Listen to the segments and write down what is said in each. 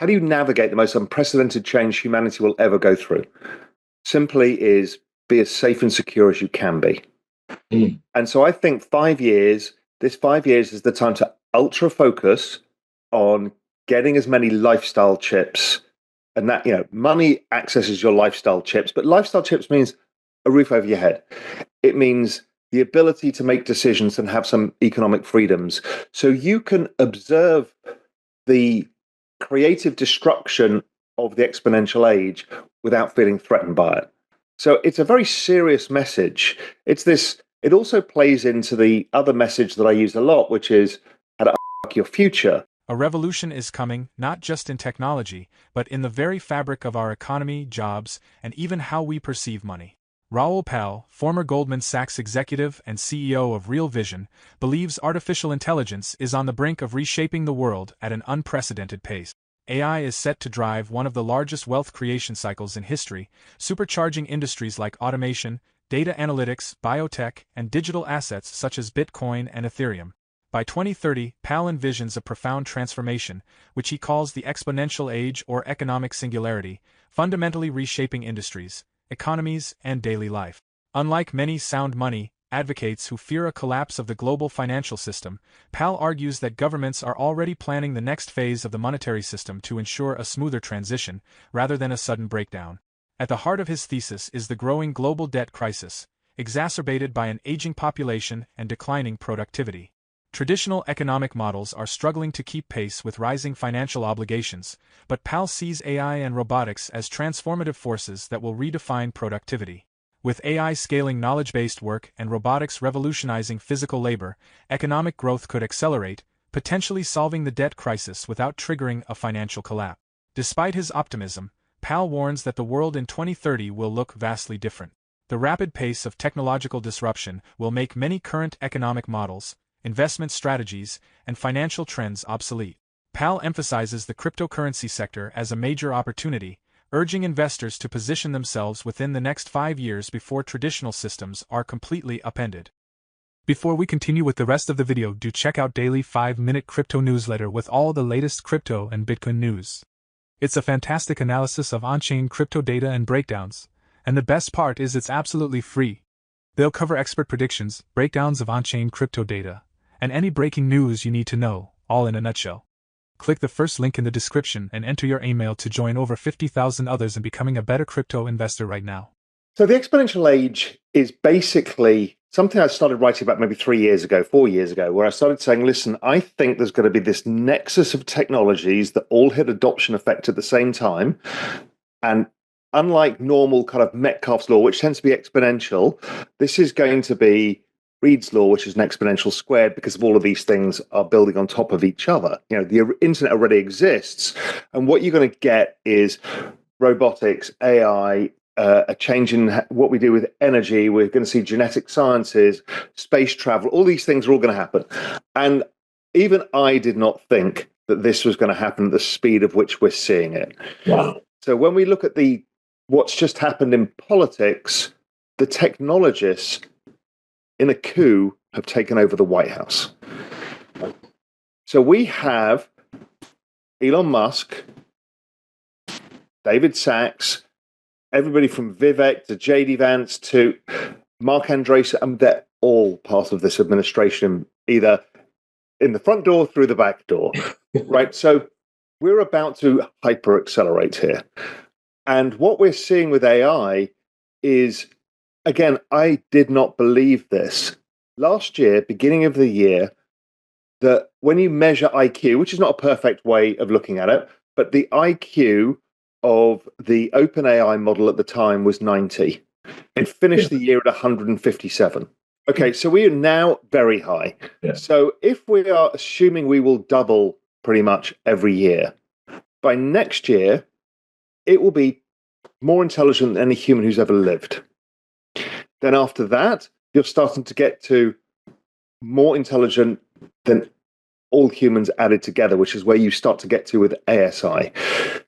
how do you navigate the most unprecedented change humanity will ever go through? Simply is be as safe and secure as you can be. And so I think 5 years, this 5 years is the time to ultra focus on getting as many lifestyle chips. And that, money accesses your lifestyle chips, but lifestyle chips means a roof over your head. It means the ability to make decisions and have some economic freedoms. So you can observe the creative destruction of the exponential age without feeling threatened by it. So it's a very serious message. It also plays into the other message that I use a lot, which is how to unlock your future. A revolution is coming, not just in technology, but in the very fabric of our economy, jobs, and even how we perceive money. Raoul, former Goldman Sachs executive and CEO of Real Vision, believes artificial intelligence is on the brink of reshaping the world at an unprecedented pace. AI is set to drive one of the largest wealth creation cycles in history, supercharging industries like automation, data analytics, biotech, and digital assets such as Bitcoin and Ethereum. By 2030, Pal envisions a profound transformation, which he calls the exponential age or economic singularity, fundamentally reshaping industries, economies, and daily life. Unlike many sound money advocates who fear a collapse of the global financial system, Pal argues that governments are already planning the next phase of the monetary system to ensure a smoother transition, rather than a sudden breakdown. At the heart of his thesis is the growing global debt crisis, exacerbated by an aging population and declining productivity. Traditional economic models are struggling to keep pace with rising financial obligations, but Pal sees AI and robotics as transformative forces that will redefine productivity. With AI scaling knowledge-based work and robotics revolutionizing physical labor, economic growth could accelerate, potentially solving the debt crisis without triggering a financial collapse. Despite his optimism, Pal warns that the world in 2030 will look vastly different. The rapid pace of technological disruption will make many current economic models, investment strategies, and financial trends obsolete. Pal emphasizes the cryptocurrency sector as a major opportunity, urging investors to position themselves within the next 5 years before traditional systems are completely upended. Before we continue with the rest of the video, do check out Daily 5-Minute Crypto Newsletter with all the latest crypto and Bitcoin news. It's a fantastic analysis of on-chain crypto data and breakdowns, and the best part is it's absolutely free. They'll cover expert predictions, breakdowns of on-chain crypto data, and any breaking news you need to know, all in a nutshell. Click the first link in the description and enter your email to join over 50,000 others in becoming a better crypto investor right now. So the exponential age is basically something I started writing about maybe 4 years ago, where I started saying, listen, I think there's going to be this nexus of technologies that all hit adoption effect at the same time. And unlike normal kind of Metcalfe's law, which tends to be exponential, this is going to be Reed's law, which is an exponential squared, because of all of these things are building on top of each other. The internet already exists. And what you're going to get is robotics, AI, a change in what we do with energy. We're going to see genetic sciences, space travel. All these things are all going to happen. And even I did not think that this was going to happen at the speed of which we're seeing it. Wow. So when we look at what's just happened in politics, the technologists in a coup have taken over the White House. So we have Elon Musk, David Sachs, everybody from Vivek to JD Vance to Mark Andreessen, and they're all part of this administration, either in the front door or through the back door, right? So we're about to hyper accelerate here. And what we're seeing with AI is, again, I did not believe this. Last year, beginning of the year, that when you measure IQ, which is not a perfect way of looking at it, but the IQ of the OpenAI model at the time was 90. It finished the year at 157. Okay, so we are now very high. Yeah. So if we are assuming we will double pretty much every year, by next year, it will be more intelligent than any human who's ever lived. Then after that, you're starting to get to more intelligent than all humans added together, which is where you start to get to with ASI.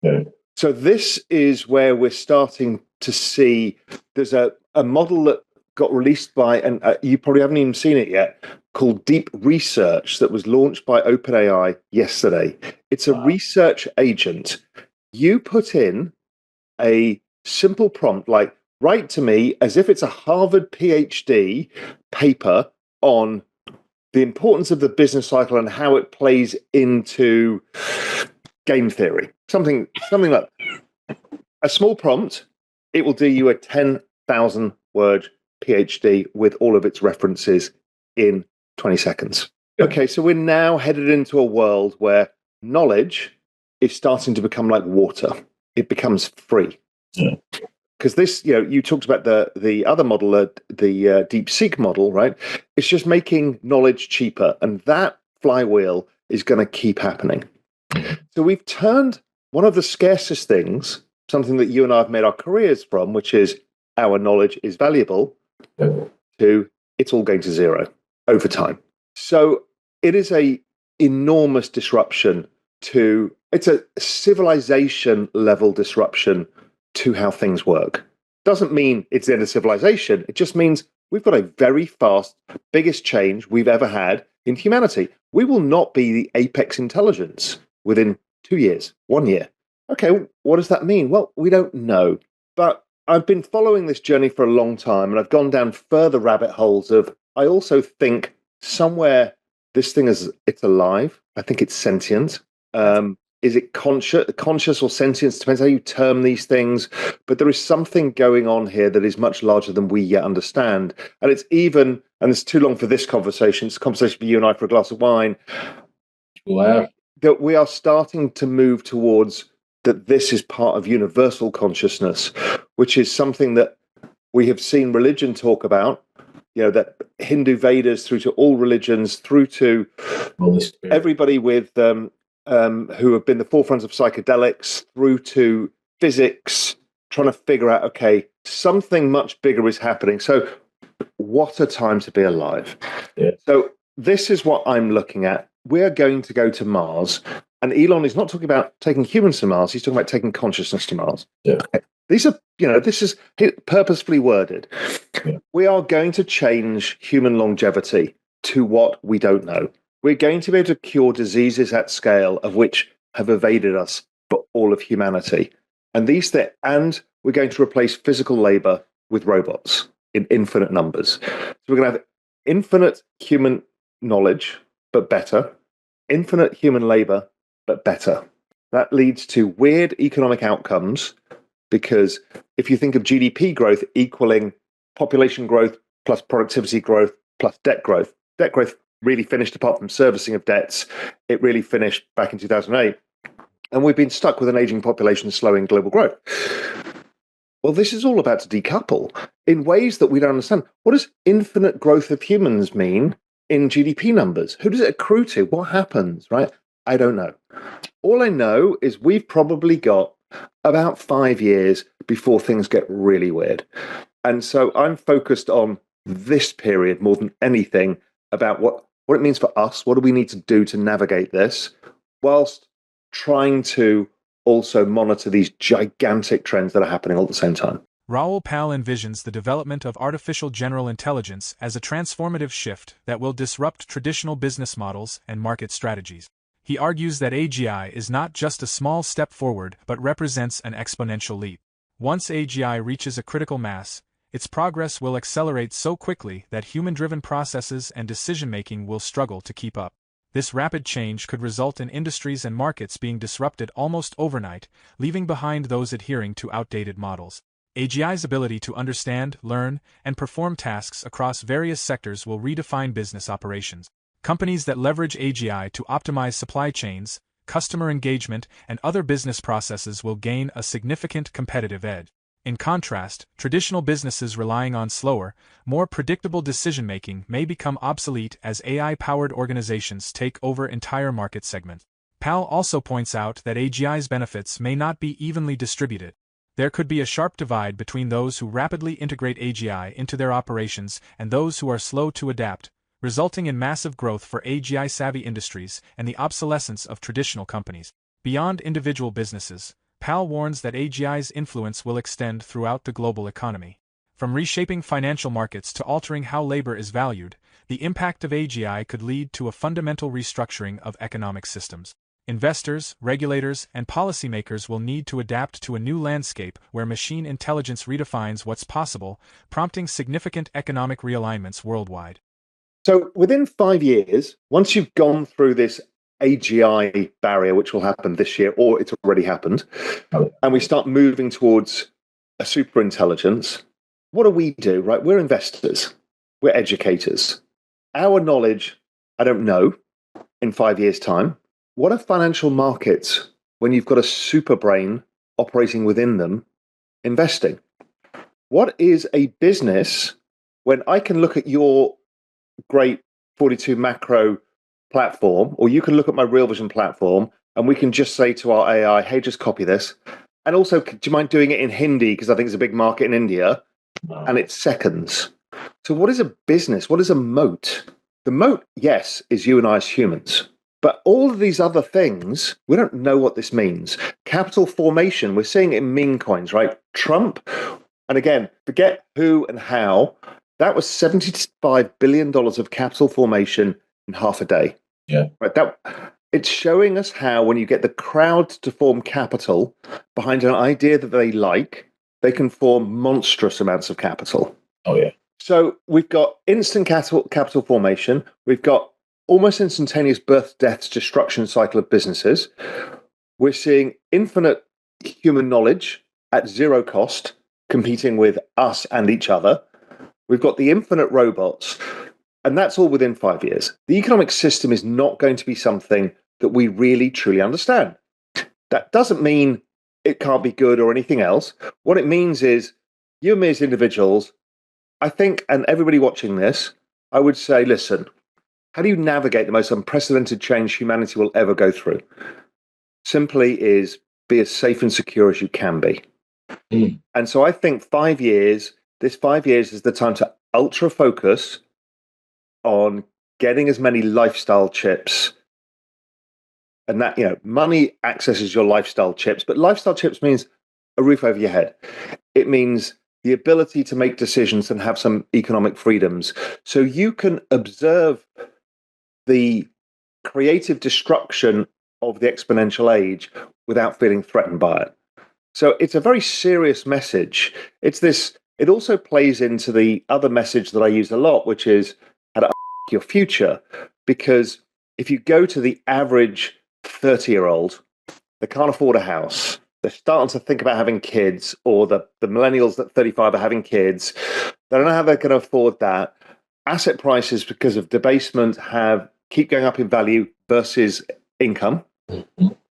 Yeah. So this is where we're starting to see there's a model that got released by, and you probably haven't even seen it yet, called Deep Research that was launched by OpenAI yesterday. It's a research agent. You put in a simple prompt like, write to me as if it's a Harvard PhD paper on the importance of the business cycle and how it plays into game theory. Something like a small prompt. It will do you a 10,000 word PhD with all of its references in 20 seconds. Okay, so we're now headed into a world where knowledge is starting to become like water. It becomes free. Because this, you talked about the other model, the DeepSeek model, right? It's just making knowledge cheaper, and that flywheel is going to keep happening. So we've turned one of the scarcest things, something that you and I have made our careers from, which is our knowledge is valuable, to it's all going to zero over time. So it is a enormous disruption it's a civilization level disruption to how things work. Doesn't mean it's the end of civilization. It just means we've got a very fast, biggest change we've ever had in humanity. We will not be the apex intelligence within 2 years, 1 year. Okay, what does that mean? Well, we don't know. But I've been following this journey for a long time, and I've gone down further rabbit holes of, I also think somewhere this thing it's alive. I think it's sentient. Is it conscious or sentience? Depends how you term these things. But there is something going on here that is much larger than we yet understand. And it's even, and it's too long for this conversation, it's a conversation for you and I for a glass of wine. Wow. That we are starting to move towards that this is part of universal consciousness, which is something that we have seen religion talk about, that Hindu Vedas through to all religions, through to everybody with who have been the forefront of psychedelics, through to physics, trying to figure out, okay, something much bigger is happening. So what a time to be alive. Yeah. So this is what I'm looking at. We're going to go to Mars. And Elon is not talking about taking humans to Mars. He's talking about taking consciousness to Mars. Yeah. These are, this is purposefully worded. Yeah. We are going to change human longevity to what we don't know. We're going to be able to cure diseases at scale of which have evaded us for all of humanity. And we're going to replace physical labor with robots in infinite numbers. So we're going to have infinite human knowledge, but better. Infinite human labor, but better. That leads to weird economic outcomes, because if you think of GDP growth equaling population growth plus productivity growth plus debt growth really finished, apart from servicing of debts, it really finished back in 2008. And we've been stuck with an aging population slowing global growth. Well, this is all about to decouple in ways that we don't understand. What does infinite growth of humans mean in GDP numbers? Who does it accrue to? What happens, right? I don't know. All I know is we've probably got about 5 years before things get really weird. And so I'm focused on this period more than anything about what it means for us. What do we need to do to navigate this, whilst trying to also monitor these gigantic trends that are happening all at the same time. Raoul Pal envisions the development of artificial general intelligence as a transformative shift that will disrupt traditional business models and market strategies. He argues that AGI is not just a small step forward but represents an exponential leap. Once AGI reaches a critical mass, its progress will accelerate so quickly that human-driven processes and decision-making will struggle to keep up. This rapid change could result in industries and markets being disrupted almost overnight, leaving behind those adhering to outdated models. AGI's ability to understand, learn, and perform tasks across various sectors will redefine business operations. Companies that leverage AGI to optimize supply chains, customer engagement, and other business processes will gain a significant competitive edge. In contrast, traditional businesses relying on slower, more predictable decision-making may become obsolete as AI-powered organizations take over entire market segments. Pal also points out that AGI's benefits may not be evenly distributed. There could be a sharp divide between those who rapidly integrate AGI into their operations and those who are slow to adapt, resulting in massive growth for AGI-savvy industries and the obsolescence of traditional companies. Beyond individual businesses, Pal warns that AGI's influence will extend throughout the global economy. From reshaping financial markets to altering how labor is valued, The impact of AGI could lead to a fundamental restructuring of economic systems. Investors, regulators, and policymakers will need to adapt to a new landscape where machine intelligence redefines what's possible, prompting significant economic realignments worldwide. So within 5 years, once you've gone through this AGI barrier, which will happen this year, or it's already happened, and we start moving towards a super intelligence, what do, right? We're investors, we're educators. Our knowledge, I don't know, in 5 years' time. What are financial markets when you've got a super brain operating within them, investing? What is a business when I can look at your great 42 macro platform, or you can look at my Real Vision platform, and we can just say to our AI, hey, just copy this. And also, do you mind doing it in Hindi? Because I think it's a big market in India, and it's seconds. So what is a business? What is a moat? The moat, yes, is you and I as humans. But all of these other things, we don't know what this means. Capital formation, we're seeing it in meme coins, right? Trump, and again, forget who and how, that was $75 billion of capital formation in half a day. Yeah. Right. It's showing us how when you get the crowd to form capital behind an idea that they like, they can form monstrous amounts of capital. Oh, yeah. So we've got instant capital formation. We've got almost instantaneous birth, deaths, destruction cycle of businesses. We're seeing infinite human knowledge at zero cost, competing with us and each other. We've got the infinite robots, and that's all within 5 years. The economic system is not going to be something that we really, truly understand. That doesn't mean it can't be good or anything else. What it means is you and me as individuals, I think, and everybody watching this, I would say, listen, how do you navigate the most unprecedented change humanity will ever go through? Simply is be as safe and secure as you can be. And so I think 5 years, this 5 years is the time to ultra focus on getting as many lifestyle chips. And that, money accesses your lifestyle chips, but lifestyle chips means a roof over your head. It means the ability to make decisions and have some economic freedoms. So you can observe the creative destruction of the exponential age without feeling threatened by it. So it's a very serious message. It also plays into the other message that I use a lot, which is how to your future. Because if you go to the average 30-year-old, they can't afford a house. They're starting to think about having kids, or the millennials at 35 are having kids. They don't know how they're going to afford that. Asset prices, because of debasement, keep going up in value versus income.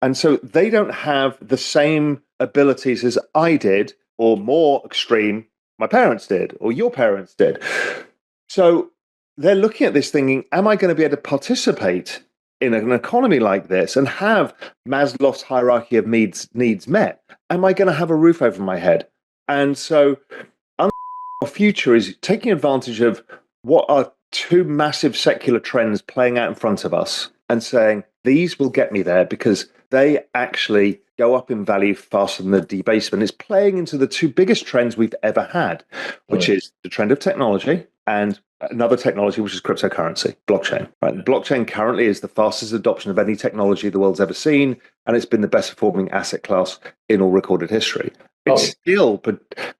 And so they don't have the same abilities as I did, or more extreme, my parents did, or your parents did. So they're looking at this thinking, am I going to be able to participate in an economy like this and have Maslow's hierarchy of needs met? Am I going to have a roof over my head? And so our future is taking advantage of what are two massive secular trends playing out in front of us and saying, these will get me there because they actually go up in value faster than the debasement. It's playing into the two biggest trends we've ever had, which is the trend of technology and another technology, which is cryptocurrency, blockchain. Right? Blockchain currently is the fastest adoption of any technology the world's ever seen, and it's been the best performing asset class in all recorded history. It still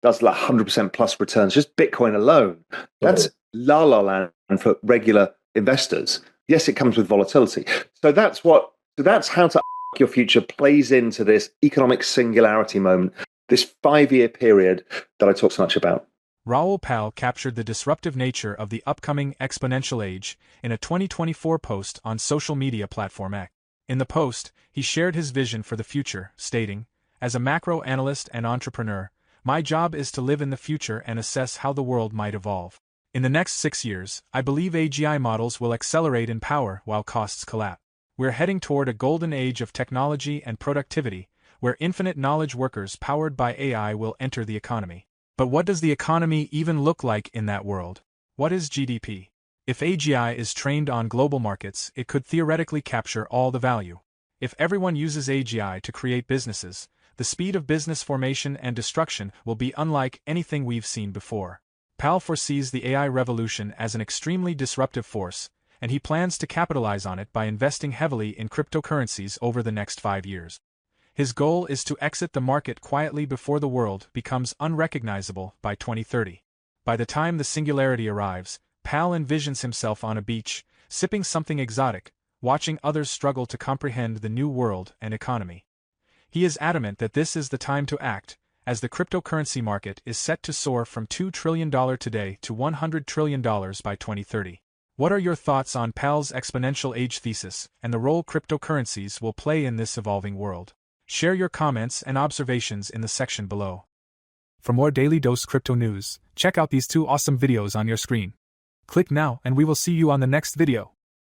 does like 100% plus returns, just Bitcoin alone. That's la la land for regular investors. Yes, it comes with volatility. So that's how to your future plays into this economic singularity moment, this 5-year period that I talk so much about. Raoul Pal captured the disruptive nature of the upcoming exponential age in a 2024 post on social media platform X. In the post, he shared his vision for the future, stating, "As a macro analyst and entrepreneur, my job is to live in the future and assess how the world might evolve. In the next 6 years, I believe AGI models will accelerate in power while costs collapse. We're heading toward a golden age of technology and productivity, where infinite knowledge workers powered by AI will enter the economy. But what does the economy even look like in that world? What is GDP? If AGI is trained on global markets, it could theoretically capture all the value. If everyone uses AGI to create businesses, the speed of business formation and destruction will be unlike anything we've seen before. Pal foresees the AI revolution as an extremely disruptive force, and he plans to capitalize on it by investing heavily in cryptocurrencies over the next 5 years. His goal is to exit the market quietly before the world becomes unrecognizable by 2030. By the time the singularity arrives, Pal envisions himself on a beach, sipping something exotic, watching others struggle to comprehend the new world and economy. He is adamant that this is the time to act, as the cryptocurrency market is set to soar from $2 trillion today to $100 trillion by 2030. What are your thoughts on Pal's exponential age thesis and the role cryptocurrencies will play in this evolving world? Share your comments and observations in the section below. For more Daily Dose Crypto news, check out these 2 awesome videos on your screen. Click now and we will see you on the next video.